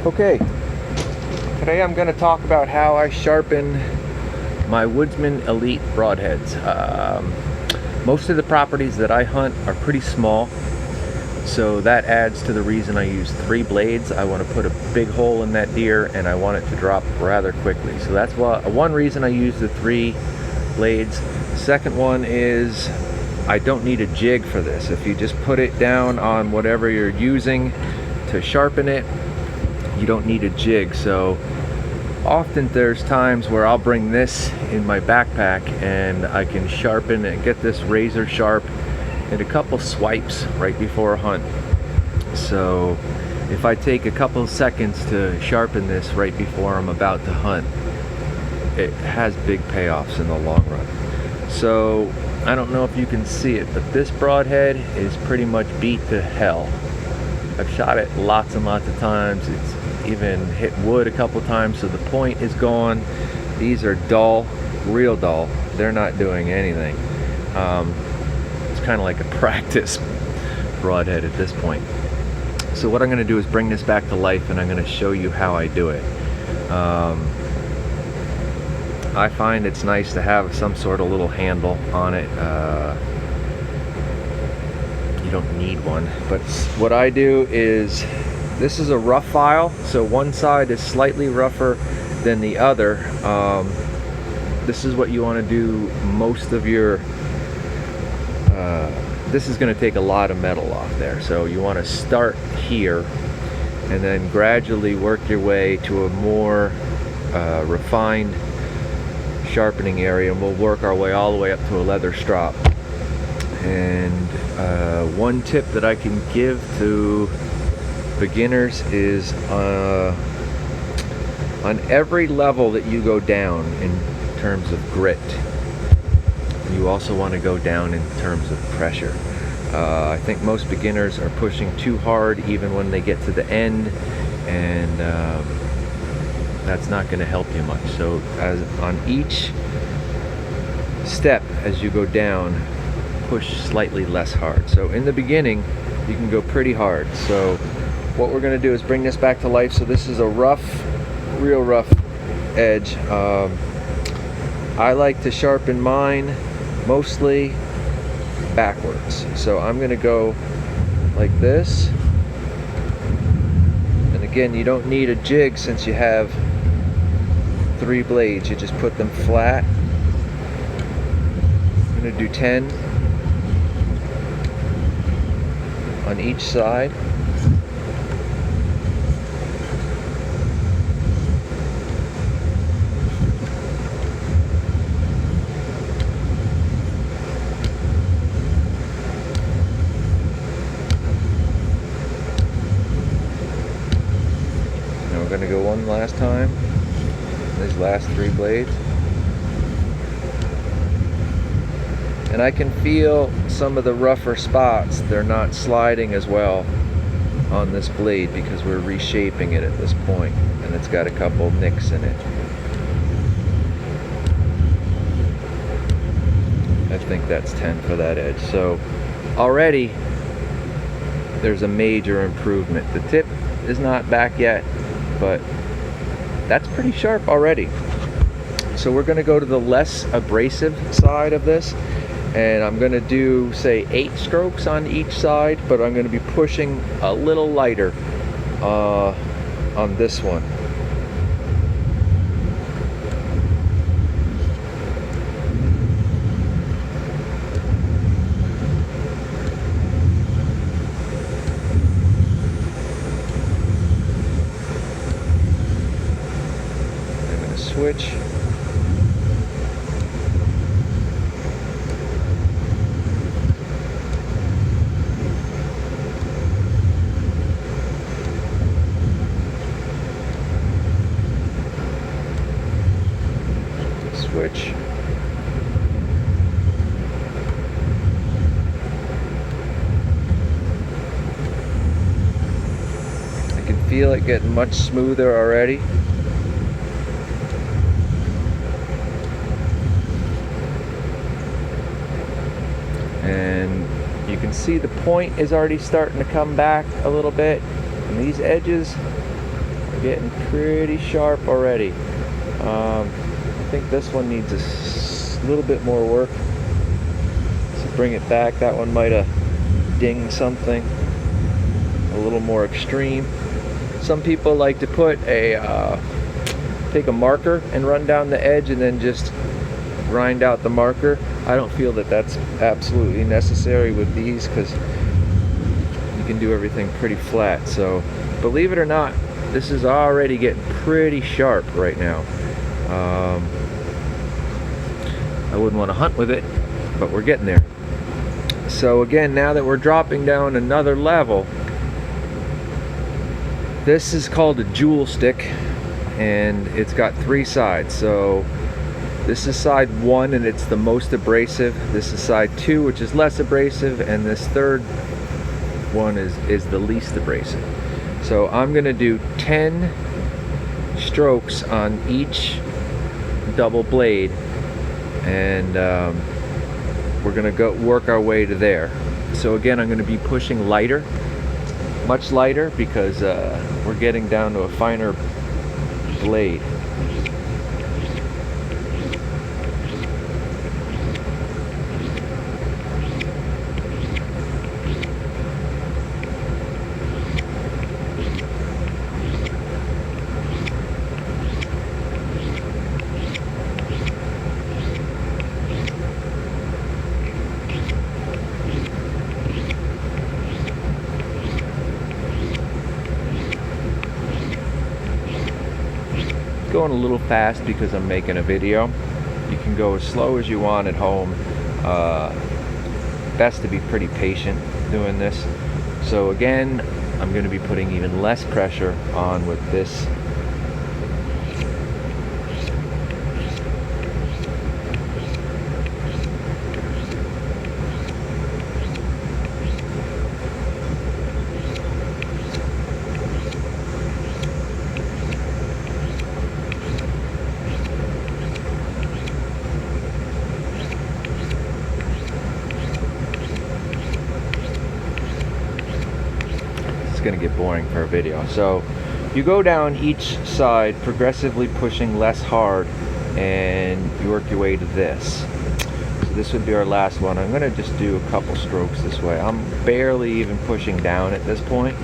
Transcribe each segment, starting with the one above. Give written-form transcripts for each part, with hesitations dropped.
Okay, today I'm going to talk about how I sharpen my Woodsman Elite broadheads. Most of the properties that I hunt are pretty small, so that adds to the reason I use 3 blades. I want to put a big hole in that deer and I want it to drop rather quickly. So that's one reason I use the 3 blades. Second one is I don't need a jig for this. If you just put it down on whatever you're using to sharpen it, you don't need a jig. So often there's times where I'll bring this in my backpack and I can sharpen and get this razor sharp in a couple swipes right before a hunt. So if I take a couple seconds to sharpen this right before I'm about to hunt, it has big payoffs in the long run. So I don't know if you can see it, but this broadhead is pretty much beat to hell. I've shot it lots and lots of times. It's even hit wood a couple times, so the point is gone. These are dull, real dull. They're not doing anything. It's kind of like a practice broadhead at this point. So what I'm going to do is bring this back to life, and I'm going to show you how I do it. I find it's nice to have some sort of little handle on it. You don't need one, but what I do is, this is a rough file, so one side is slightly rougher than the other. This is what you want to do most of your, this is going to take a lot of metal off there, so you want to start here and then gradually work your way to a more refined sharpening area, and we'll work our way all the way up to a leather strop. And one tip that I can give to beginners is on every level that you go down in terms of grit, you also want to go down in terms of pressure. I think most beginners are pushing too hard even when they get to the end, and that's not going to help you much. So on each step as you go down, push slightly less hard. So in the beginning you can go pretty hard. So what we're going to do is bring this back to life. So this is a rough, real rough edge. I like to sharpen mine mostly backwards. So I'm going to go like this. And again, you don't need a jig since you have 3 blades. You just put them flat. I'm going to do 10 on each side. Now we're going to go one last time. These last 3 blades. And I can feel some of the rougher spots. They're not sliding as well on this blade because we're reshaping it at this point, and it's got a couple nicks in it. I think that's 10 for that edge. So already there's a major improvement. The tip is not back yet, but that's pretty sharp already. So we're going to go to the less abrasive side of this, and I'm going to do, say, 8 strokes on each side, but I'm going to be pushing a little lighter on this one. I'm going to switch. Switch. I can feel it getting much smoother already. And you can see the point is already starting to come back a little bit. And these edges, getting pretty sharp already. I think this one needs a little bit more work. So bring it back. That one might have dinged something a little more extreme. Some people like to put take a marker and run down the edge and then just grind out the marker. I don't feel that that's absolutely necessary with these because you can do everything pretty flat. So believe it or not, this is already getting pretty sharp right now. I wouldn't want to hunt with it, but we're getting there. So again, now that we're dropping down another level, this is called a jewel stick, and it's got 3 sides. So this is side 1, and it's the most abrasive. This is side 2, which is less abrasive, and this third one is the least abrasive. So I'm gonna do 10 strokes on each double blade, and we're gonna go work our way to there. So again, I'm gonna be pushing lighter, much lighter, because we're getting down to a finer blade. Going a little fast because I'm making a video. You can go as slow as you want at home. Best to be pretty patient doing this. So again, I'm going to be putting even less pressure on with this. It's going to get boring for a video. So you go down each side, progressively pushing less hard, and you work your way to this. So this would be our last one. I'm going to just do a couple strokes this way. I'm barely even pushing down at this point.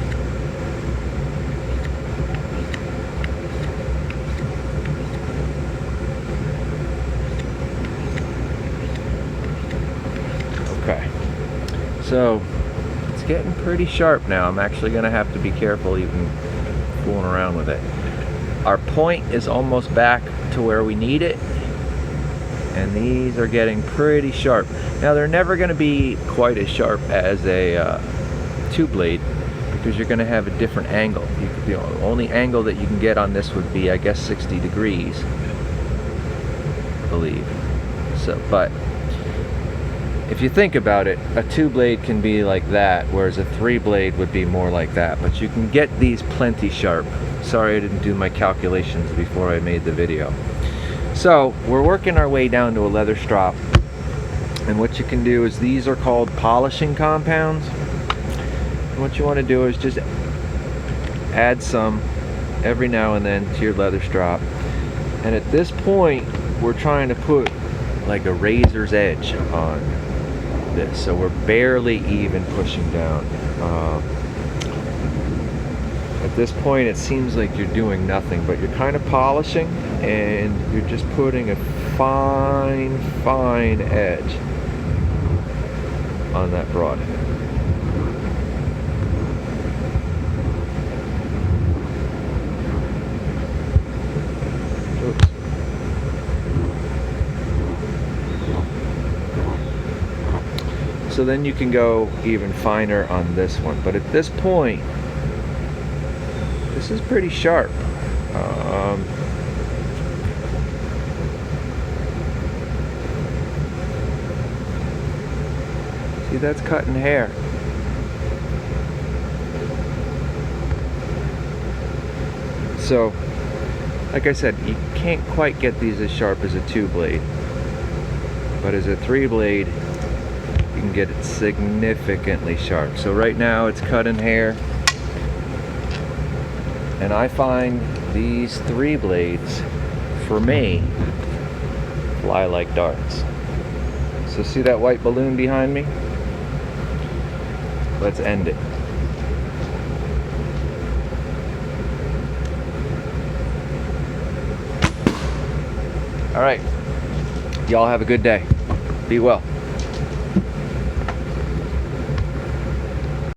Okay. So getting pretty sharp now. I'm actually going to have to be careful even fooling around with it. Our point is almost back to where we need it, and these are getting pretty sharp. Now they're never going to be quite as sharp as a 2-blade because you're going to have a different angle. The only angle that you can get on this would be, I guess, 60 degrees, I believe. So, but if you think about it, a 2-blade can be like that, whereas a 3-blade would be more like that. But you can get these plenty sharp. Sorry I didn't do my calculations before I made the video. So we're working our way down to a leather strop. And what you can do is, these are called polishing compounds. And what you want to do is just add some every now and then to your leather strop. And at this point, we're trying to put like a razor's edge on this, so we're barely even pushing down. At this point it seems like you're doing nothing, but you're kind of polishing, and you're just putting a fine edge on that broadhead. So then you can go even finer on this one. But at this point, this is pretty sharp. See, that's cutting hair. So, like I said, you can't quite get these as sharp as a 2-blade. But as a 3-blade, you can get it significantly sharp. So right now it's cutting hair, and I find these 3 blades, for me, fly like darts. So see that white balloon behind me? Let's end it. All right, y'all have a good day. Be well.